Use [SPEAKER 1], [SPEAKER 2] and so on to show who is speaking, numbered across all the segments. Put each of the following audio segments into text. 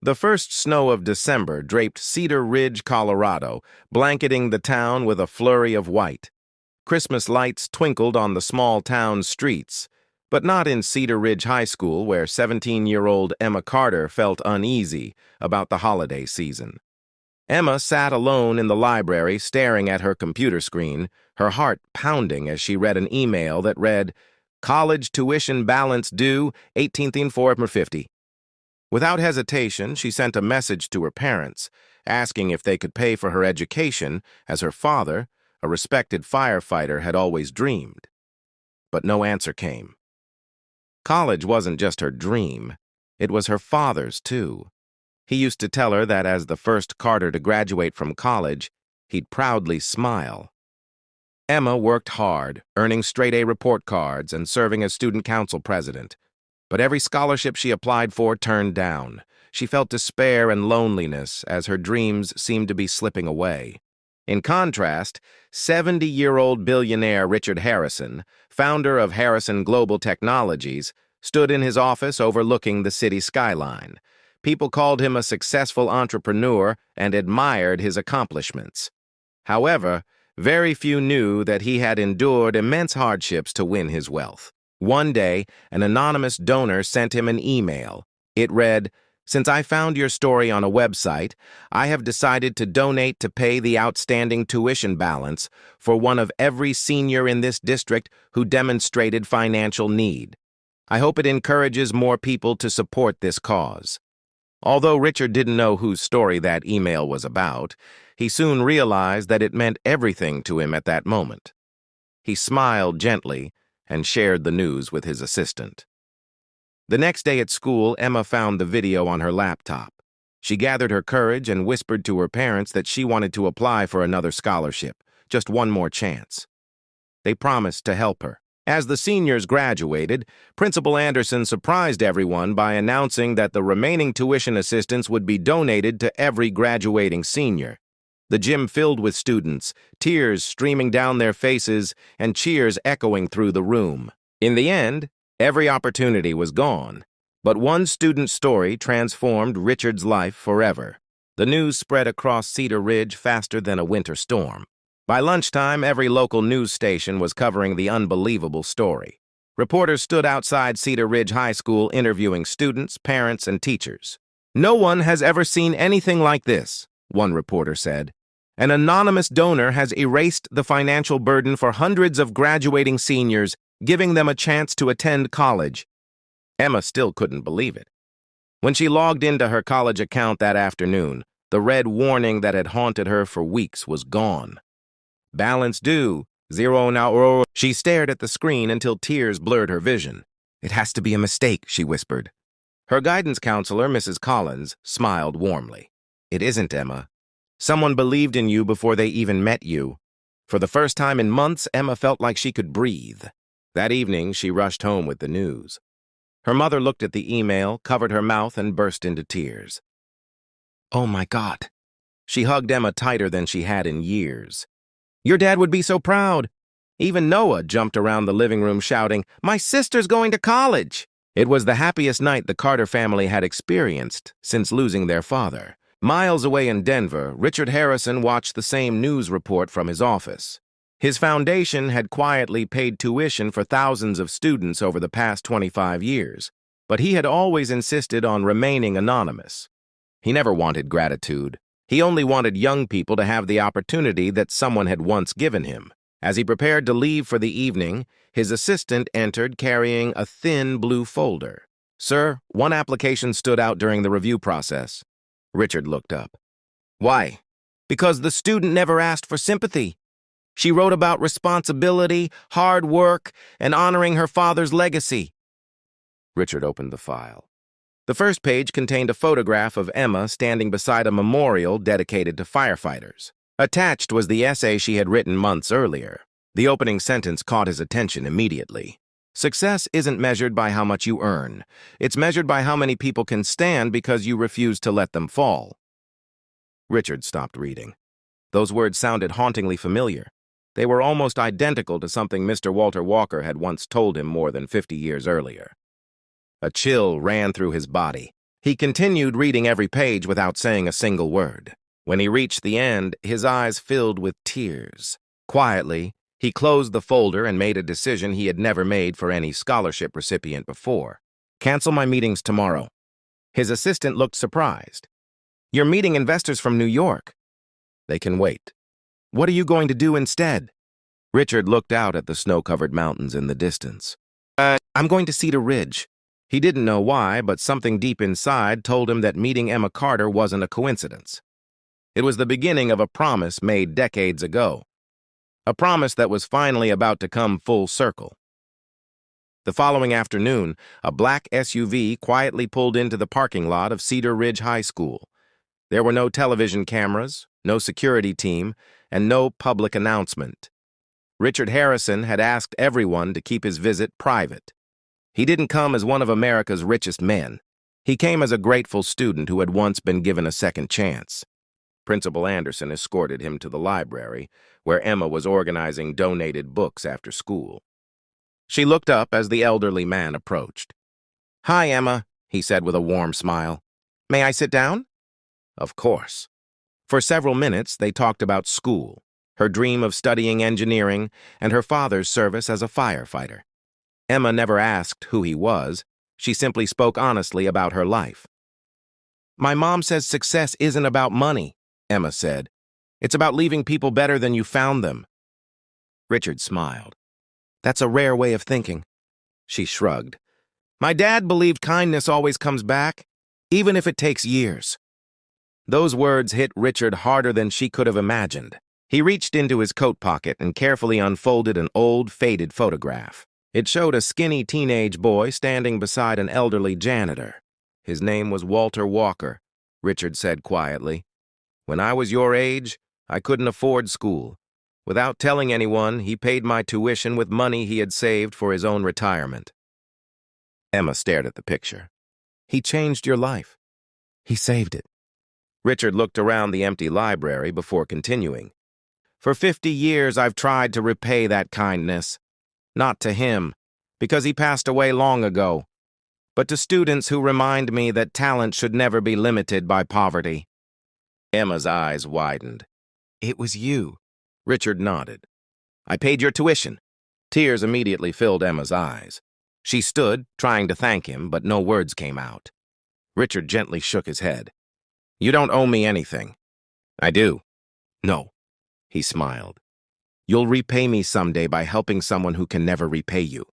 [SPEAKER 1] The first snow of December draped Cedar Ridge, Colorado, blanketing the town with a flurry of white. Christmas lights twinkled on the small town streets, but not in Cedar Ridge High School, where 17-year-old Emma Carter felt uneasy about the holiday season. Emma sat alone in the library, staring at her computer screen, her heart pounding as she read an email that read, "College tuition balance due, 18,450." Without hesitation, she sent a message to her parents, asking if they could pay for her education, as her father, a respected firefighter, had always dreamed. But no answer came. College wasn't just her dream, it was her father's too. He used to tell her that as the first Carter to graduate from college, he'd proudly smile. Emma worked hard, earning straight-A report cards and serving as student council president. But every scholarship she applied for turned down. She felt despair and loneliness as her dreams seemed to be slipping away. In contrast, 70-year-old billionaire Richard Harrison, founder of Harrison Global Technologies, stood in his office overlooking the city skyline. People called him a successful entrepreneur and admired his accomplishments. However, very few knew that he had endured immense hardships to win his wealth. One day, an anonymous donor sent him an email. It read, "Since I found your story on a website, I have decided to donate to pay the outstanding tuition balance for one of every senior in this district who demonstrated financial need. I hope it encourages more people to support this cause." Although Richard didn't know whose story that email was about, he soon realized that it meant everything to him at that moment. He smiled gently and shared the news with his assistant. The next day at school, Emma found the video on her laptop. She gathered her courage and whispered to her parents that she wanted to apply for another scholarship, just one more chance. They promised to help her. As the seniors graduated, Principal Anderson surprised everyone by announcing that the remaining tuition assistance would be donated to every graduating senior. The gym filled with students, tears streaming down their faces and cheers echoing through the room. In the end, every opportunity was gone, but one student's story transformed Richard's life forever. The news spread across Cedar Ridge faster than a winter storm. By lunchtime, every local news station was covering the unbelievable story. Reporters stood outside Cedar Ridge High School interviewing students, parents, and teachers. "No one has ever seen anything like this," one reporter said. "An anonymous donor has erased the financial burden for hundreds of graduating seniors, giving them a chance to attend college." Emma still couldn't believe it. When she logged into her college account that afternoon, the red warning that had haunted her for weeks was gone. "Balance due, $0 now." She stared at the screen until tears blurred her vision. "It has to be a mistake," she whispered. Her guidance counselor, Mrs. Collins, smiled warmly. "It isn't, Emma. Someone believed in you before they even met you." For the first time in months, Emma felt like she could breathe. That evening, she rushed home with the news. Her mother looked at the email, covered her mouth, and burst into tears. "Oh my God." She hugged Emma tighter than she had in years. "Your dad would be so proud." Even Noah jumped around the living room shouting, "My sister's going to college!" It was the happiest night the Carter family had experienced since losing their father. Miles away in Denver, Richard Harrison watched the same news report from his office. His foundation had quietly paid tuition for thousands of students over the past 25 years, but he had always insisted on remaining anonymous. He never wanted gratitude. He only wanted young people to have the opportunity that someone had once given him. As he prepared to leave for the evening, his assistant entered carrying a thin blue folder. "Sir, one application stood out during the review process." Richard looked up. "Why?" "Because the student never asked for sympathy. She wrote about responsibility, hard work, and honoring her father's legacy." Richard opened the file. The first page contained a photograph of Emma standing beside a memorial dedicated to firefighters. Attached was the essay she had written months earlier. The opening sentence caught his attention immediately. "Success isn't measured by how much you earn. It's measured by how many people can stand because you refuse to let them fall." Richard stopped reading. Those words sounded hauntingly familiar. They were almost identical to something Mr. Walter Walker had once told him more than 50 years earlier. A chill ran through his body. He continued reading every page without saying a single word. When he reached the end, his eyes filled with tears. Quietly, he closed the folder and made a decision he had never made for any scholarship recipient before. Cancel my meetings tomorrow. His assistant looked surprised. You're meeting investors from New York. They can wait. What are you going to do instead? Richard looked out at the snow-covered mountains in the distance. I'm going to Cedar Ridge. He didn't know why, but something deep inside told him that meeting Emma Carter wasn't a coincidence. It was the beginning of a promise made decades ago. A promise that was finally about to come full circle. The following afternoon, a black SUV quietly pulled into the parking lot of Cedar Ridge High School. There were no television cameras, no security team, and no public announcement. Richard Harrison had asked everyone to keep his visit private. He didn't come as one of America's richest men. He came as a grateful student who had once been given a second chance. Principal Anderson escorted him to the library, where Emma was organizing donated books after school. She looked up as the elderly man approached. "Hi, Emma," he said with a warm smile. "May I sit down?" Of course. For several minutes, they talked about school, her dream of studying engineering, and her father's service as a firefighter. Emma never asked who he was. She simply spoke honestly about her life. "My mom says success isn't about money," Emma said. "It's about leaving people better than you found them." Richard smiled. "That's a rare way of thinking." She shrugged. "My dad believed kindness always comes back, even if it takes years." Those words hit Richard harder than she could have imagined. He reached into his coat pocket and carefully unfolded an old, faded photograph. It showed a skinny teenage boy standing beside an elderly janitor. His name was Walter Walker, Richard said quietly. "When I was your age, I couldn't afford school. Without telling anyone, he paid my tuition with money he had saved for his own retirement." Emma stared at the picture. "He changed your life. He saved it." Richard looked around the empty library before continuing. "For 50 years, I've tried to repay that kindness. Not to him, because he passed away long ago, but to students who remind me that talent should never be limited by poverty." Emma's eyes widened. "It was you." Richard nodded. "I paid your tuition." Tears immediately filled Emma's eyes. She stood, trying to thank him, but no words came out. Richard gently shook his head. "You don't owe me anything." "I do." "No." He smiled. "You'll repay me someday by helping someone who can never repay you."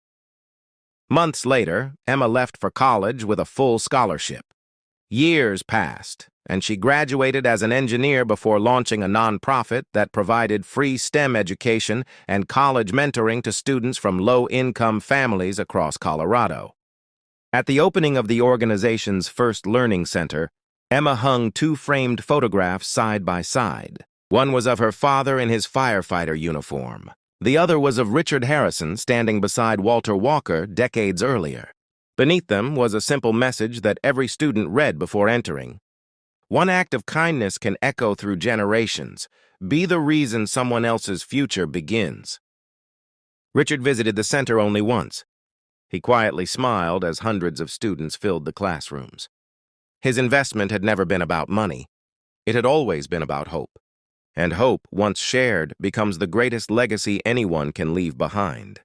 [SPEAKER 1] Months later, Emma left for college with a full scholarship. Years passed, and she graduated as an engineer before launching a nonprofit that provided free STEM education and college mentoring to students from low-income families across Colorado. At the opening of the organization's first learning center, Emma hung 2 framed photographs side by side. One was of her father in his firefighter uniform. The other was of Richard Harrison standing beside Walter Walker decades earlier. Beneath them was a simple message that every student read before entering. One act of kindness can echo through generations. Be the reason someone else's future begins. Richard visited the center only once. He quietly smiled as hundreds of students filled the classrooms. His investment had never been about money. It had always been about hope. And hope, once shared, becomes the greatest legacy anyone can leave behind.